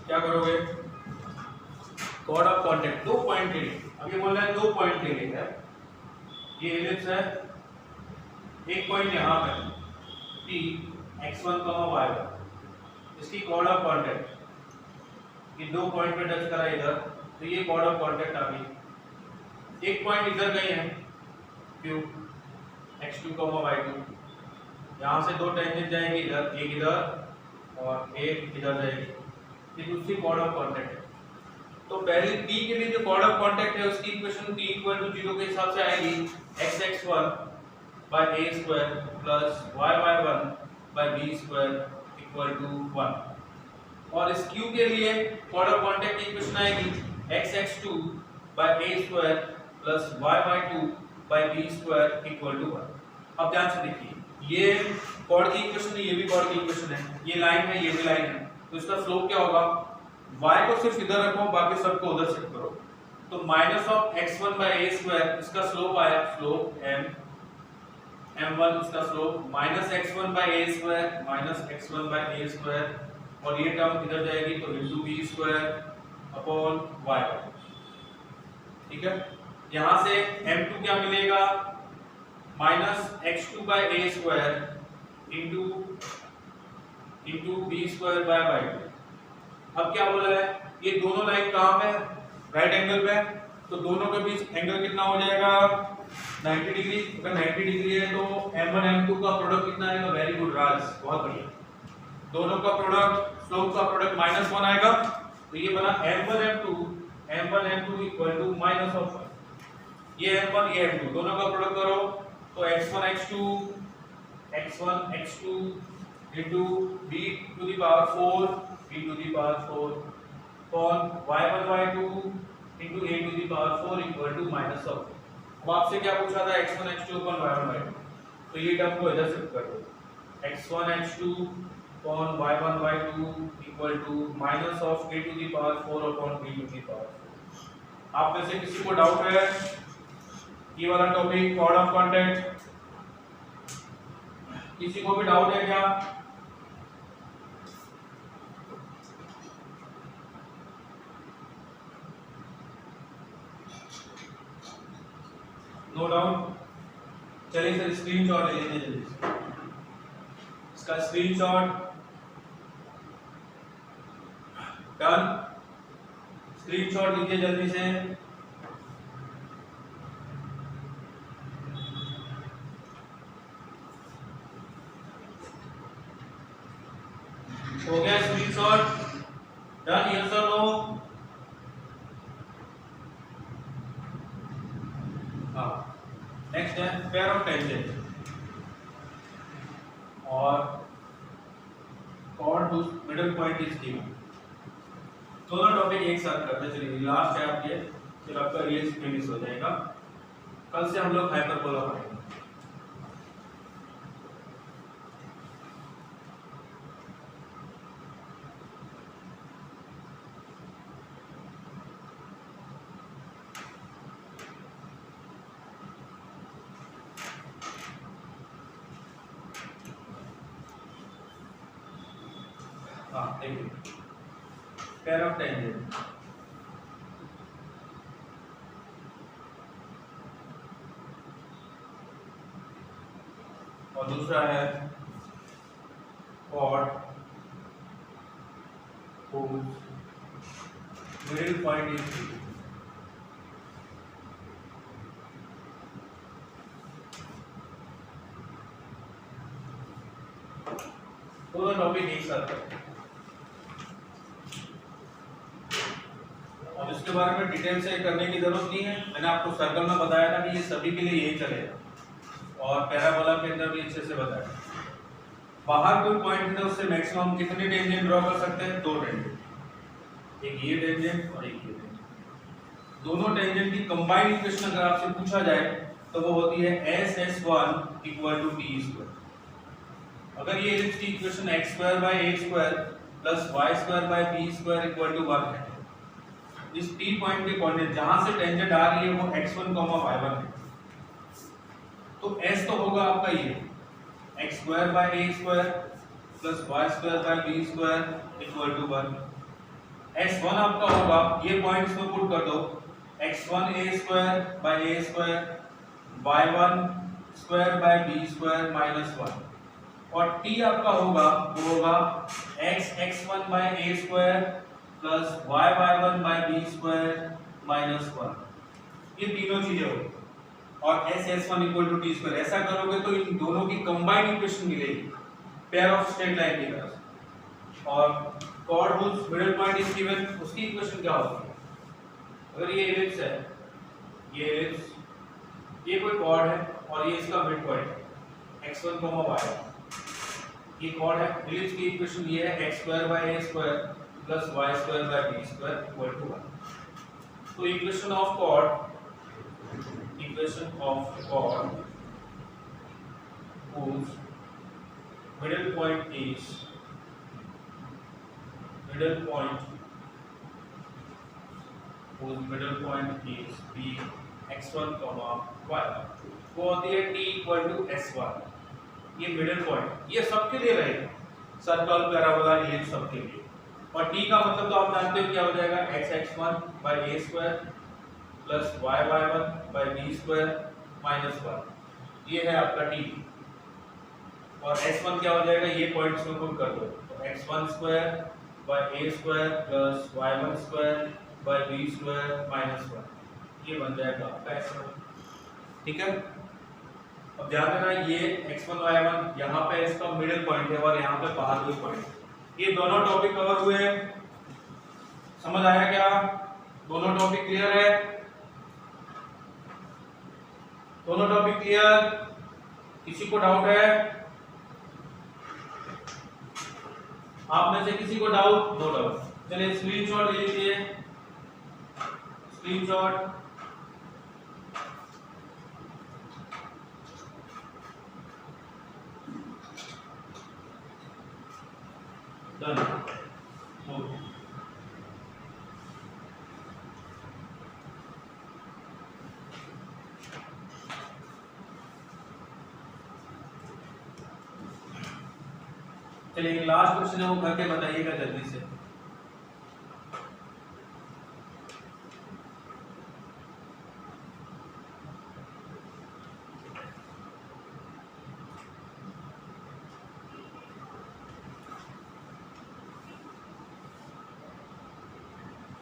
क्या करोगे? कॉर्ड ऑफ कॉन्टैक्ट दो पॉइंट के लिए, अब ये बोल रहा है दो पॉइंट के लिए है, ये एलिप्स है, एक पॉइंट यहाँ पे P x1, y1, इसकी कॉर्ड ऑफ कॉन्टैक्ट, ये दो पॉइंट पे टच करा इधर, तो ये कॉर्ड ऑफ कॉन्टैक्ट आ गई। एक पॉइंट इधर कहीं है Q, x2, y2। यहाँ से दो टेंजेंट जाएंगे इधर, एक इधर और एक इधर जाएगी। ये दूसरी कॉर्ड ऑफ कांटेक्ट है। तो पहले p के लिए जो कॉर्ड ऑफ कांटेक्ट है उसकी इक्वेशन t इक्वल टू 0 के हिसाब से आएगी x(x1) by a square plus y(y1) by b square equal to 1। और इस q के लिए कॉर्ड ऑफ कांटेक्ट की इक्वेशन आएगी x(x2) by a square plus y(y2) by b square equal to 1। अब ध्यान से देखिए, ये कॉर्ड की इक्वेशन है, ये भी कॉर्ड की इक्वेशन है, ये लाइन है, ये भी लाइन है। तो इसका स्लोप क्या होगा? y को सिर्फ इधर रखो, बाकी सबको उधर शिफ्ट करो। तो minus of x1 by a square, इसका स्लोप आया, स्लोप m1, इसका slope minus x1 by a square minus x1 by a square, और ये टर्म इधर जाएगी तो into b square upon y। ठीक है, यहां से m2 क्या मिलेगा? Minus x2 by a square into b square bye y2। अब क्या बोला है? ये दोनों लाइन कहां पे? राइट एंगल पे। तो दोनों के बीच एंगल कितना हो जाएगा? 90 डिग्री। अगर 90 डिग्री है तो m1 m2 का प्रोडक्ट कितना आएगा? वेरी गुड राज, बहुत बढ़िया। दोनों का प्रोडक्ट, स्लोप का प्रोडक्ट -1 आएगा। तो ये बना m1 m2 equal to minus of 1। ये m1 ये m2 दोनों का प्रोडक्ट करो तो x1 x2 into b to the power 4 b to the power 4 upon y1 y2 into a to the power 4 equal to minus of। अब आपसे क्या पूछा था? x1 x2 upon y1 y2। तो ये टर्म को इधर शिफ्ट कर दो। x1 x2 upon y1 y2 equal to minus of a to the power 4 upon b to the power 4। आप में से किसी को डाउट है? ये वाला टॉपिक कॉर्ड ऑफ कांटेक्ट, किसी को भी डाउट है क्या? No doubt. चलिए सर स्क्रीनशॉट ले लीजिए जल्दी से, इसका स्क्रीनशॉट। डन, स्क्रीनशॉट लीजिए जल्दी से। हो गया स्क्रीनशॉट? डन, यस और नो? हाँ, नेक्स्ट है पेयर ऑफ टेंजेंट और chord middle point is given. दोनों टॉपिक एक साथ करते चलिए। लास्ट है आपके, फिर आपका ये फिनिश हो जाएगा। कल से हम लोग हाइपरबोला पढ़ेंगे। हाँ देखिए, पेयर ऑफ टेंजेंट और दूसरा है chord whose middle point is P। दोनों टॉपिक एक साथ करते हैं और इसके बारे में डिटेल से करने की जरूरत नहीं है। मैंने आपको सर्कल में बताया था कि ये सभी के लिए यही चलेगा और पैराबोला के अंदर भी अच्छे से बताया। बाहर कोई पॉइंट है उससे मैक्सिमम कितने टेंजेंट ड्रॉ कर सकते हैं? 2 टेंजेंट, एक ये टेंजेंट और एक ये टेंजेंट। दोनों टेंजेंट की कंबाइंड इक्वेशन अगर आपसे पूछा जाए तो वो होती है s(s1) equal to t square. अगर ये इसकी equation x² by a square plus y² by b square equal to 1 है, इस p पॉइंट के कोऑर्डिनेट जहां से टेंजेंट आ रही है वो x1, y1 है, तो s तो होगा आपका ये x² by a square plus y² by b square equal to 1। s1 आपका होगा, ये पॉइंट्स में पुट कर दो, x1 a square by a square y1 square by b square minus 1, और t आपका होगा वो होगा x(x1) by a square plus y(y1) by b square minus 1। ये तीनों चीजें होगी। और S1 equal to T square. ऐसा करोगे तो इन दोनों की कंबाइंड इक्वेशन मिलेगी पेयर ऑफ स्ट्रेट लाइन की तरह से। और chord whose middle point is given, उसकी इक्वेशन क्या होगी? अगर ये एलिप्स है, ये एलिप्स, ये कोई कॉर्ड है और ये इसका मिड पॉइंट है x1, y, ये कॉर्ड है। एलिप्स की इक्वेशन ये है x² a² + y² b² = 1। तो equation of chord whose middle point is b x1, y वो होती है t = s1। ये मिडिल पॉइंट, ये सबके लिए रहेगा, सर्कल, पैराबोला, एलिप्स सबके लिए। और t का मतलब तो आप जानते हो क्या हो जाएगा, x(x1) / a² + y(y1) / b² - 1। ये है आपका t। और s1 क्या हो जाएगा, ये पॉइंट्स को पुट कर दो, तो x1² / a² + y1² / b² - 1। ये बन जाएगा आपका s1। ठीक है। अब ध्यान देना, ये x1 y1 यहाँ पे इसका मिडिल पॉइंट है और यहाँ पे बाहर कोई पॉइंट। ये दोनों टॉपिक कवर हुए हैं, समझ आया क्या? दोनों टॉपिक क्लियर है? दोनों टॉपिक क्लियर? किसी को डाउट है? आप में से किसी को डाउट? No doubt. चलिए स्क्रीनशॉट ले लीजिए, स्क्रीनशॉट। डन। चलिए लास्ट क्वेश्चन है, वो करके बताइएगा जल्दी से।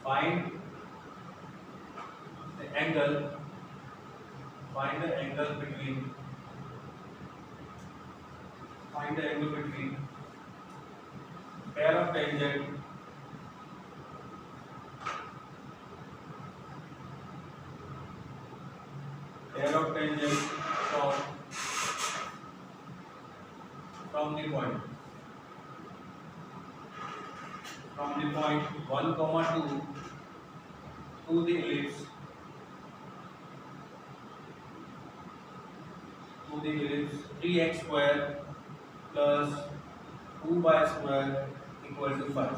Find the angle between pair of tangent from the point 1, 2 to the ellipse 3x² plus 2y² equal to 5।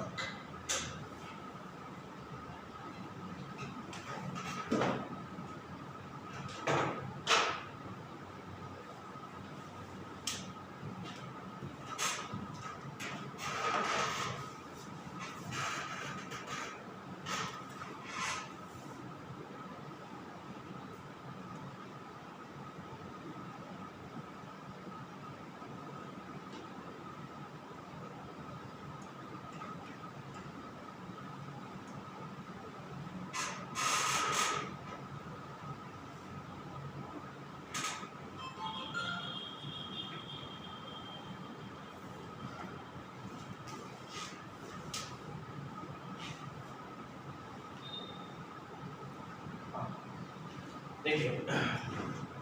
देखिए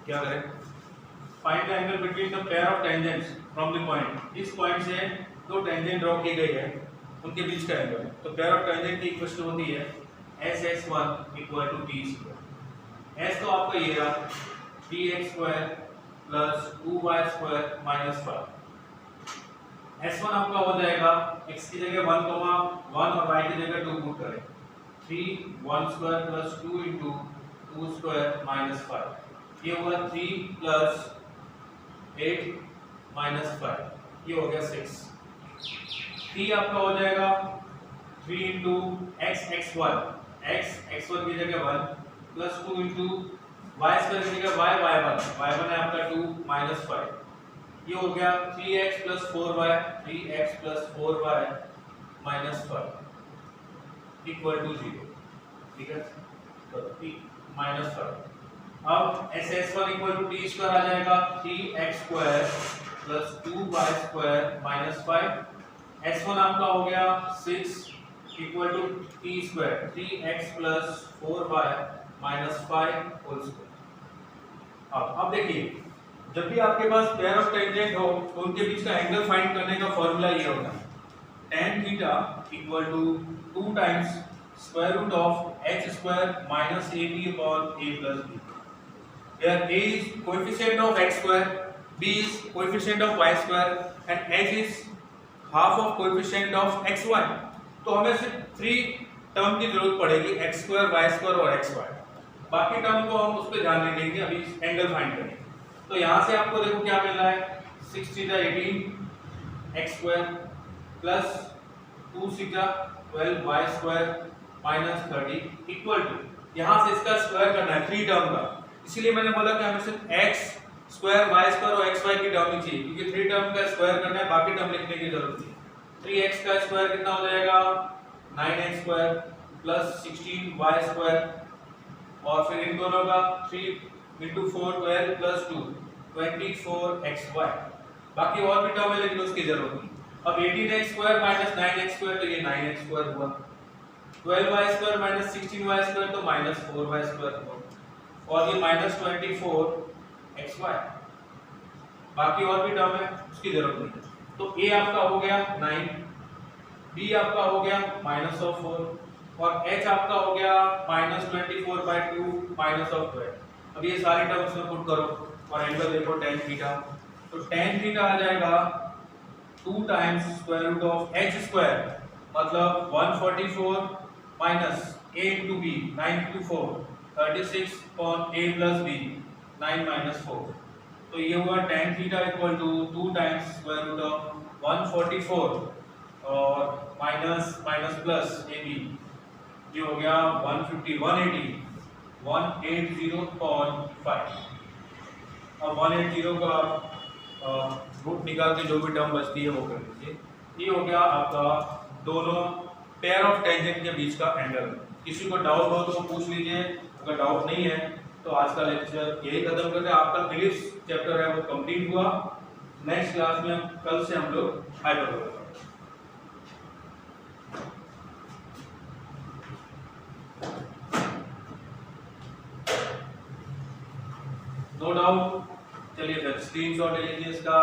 क्या करें, find the angle between the pair of tangents from the point. इस पॉइंट से दो टेंजेंट ड्रॉ की गई है, उनके बीच का एंगल। तो पेयर ऑफ टेंजेंट की इक्वेशन होती है s(x1) = t²। s तो आपका ये रहा 3x² plus 2y² minus 5। s1 आपका हो जाएगा, x की जगह 1, 1 और y की जगह 2 पुट करें, 3 1² plus 2 into 2² minus 5। ये होगा 3 plus 8 minus 5, ये हो गया 6। t आपका हो जाएगा 3 into x(x1), x(x1) की जगह 1 plus 2 into y² की जगह y(y1), y1 है आपका 2 minus 5। ये हो गया 3x plus 4y minus 5 equal to 0। ठीक है, तो t minus 5। अब SS1 equal to T square आ जाएगा 3x square plus 2y square minus 5। S1 आपका हो गया 6 equal to T square 3x प्लस 4y माइनस 5 होल स्क्वायर। अब देखिए, जब भी आपके पास पेयर ऑफ टेंजेंट हो तो उनके बीच का एंगल फाइंड करने का फॉर्मूला ये होता है tan theta equal to 2 times square root of h square minus ab upon a plus b, where a is coefficient of x square, b is coefficient of y square and h is half of coefficient of xy। तो हमें सिर्फ 3 term की जरूरत पड़ेगी x square y square और xy, बाकी term को हम उस पर ध्यान नहीं देंगे, अभी एंगल फाइंड करेंगे। तो यहाँ से आपको देखो क्या मिल रहा है 6 theta 18 x square plus 2 theta 12 y square minus 30 equal to, यहाँ से इसका स्क्वायर करना है 3 टर्म का, इसीलिए मैंने बोला कि हमें सिर्फ x स्क्वायर y स्क्वायर और xy की टर्म ही चाहिए, क्योंकि 3 टर्म का स्क्वायर करना है, बाकी टर्म लिखने की जरूरत नहीं। 3x का स्क्वायर कितना हो जाएगा 9x square plus 16y square और फिर इन दोनों का 3 into 4 12 प्लस 2 24xy, बाकी और भी टर्म है लेकिन उसकी जरूरत नहीं। अब 18x square minus 9x square तो ये 9x स्क्वायर हुआ, 12y square minus 16y square तो माइनस 4y स्क्वायर हुआ और ये माइनस 24xy, बाकी और भी टर्म है उसकी जरूरत नहीं। तो a आपका हो गया 9, b आपका हो गया माइनस ऑफ 4 और h आपका हो गया माइनस 24/2 माइनस ऑफ 12। अब ये सारे टर्म्स में पुट करो और एंगल देखो tan थीटा, तो tan थीटा आ जाएगा 2 times square root of h square मतलब 144 minus a into b 9 into 4 36 upon a plus b 9 minus 4, तो ये हुआ tan theta equal to 2 times square root of 144 और माइनस माइनस प्लस ab, ये हो गया 150 180.5। अब 180 का रूट निकाल के जो भी टर्म बचती है वो कर लीजिए। ये हो गया आपका दोनों पेयर ऑफ टेंजेंट के बीच का एंगल। किसी को डाउट हो तो पूछ लीजिए, अगर डाउट नहीं है तो आज का लेक्चर यही खत्म करते हैं। आपका फिलिप्स चैप्टर है वो कंप्लीट हुआ। नेक्स्ट क्लास में कल से हम लोग हाइपरबोला। नो डाउट, चलिए फिर स्क्रीनशॉट ले लीजिए इसका।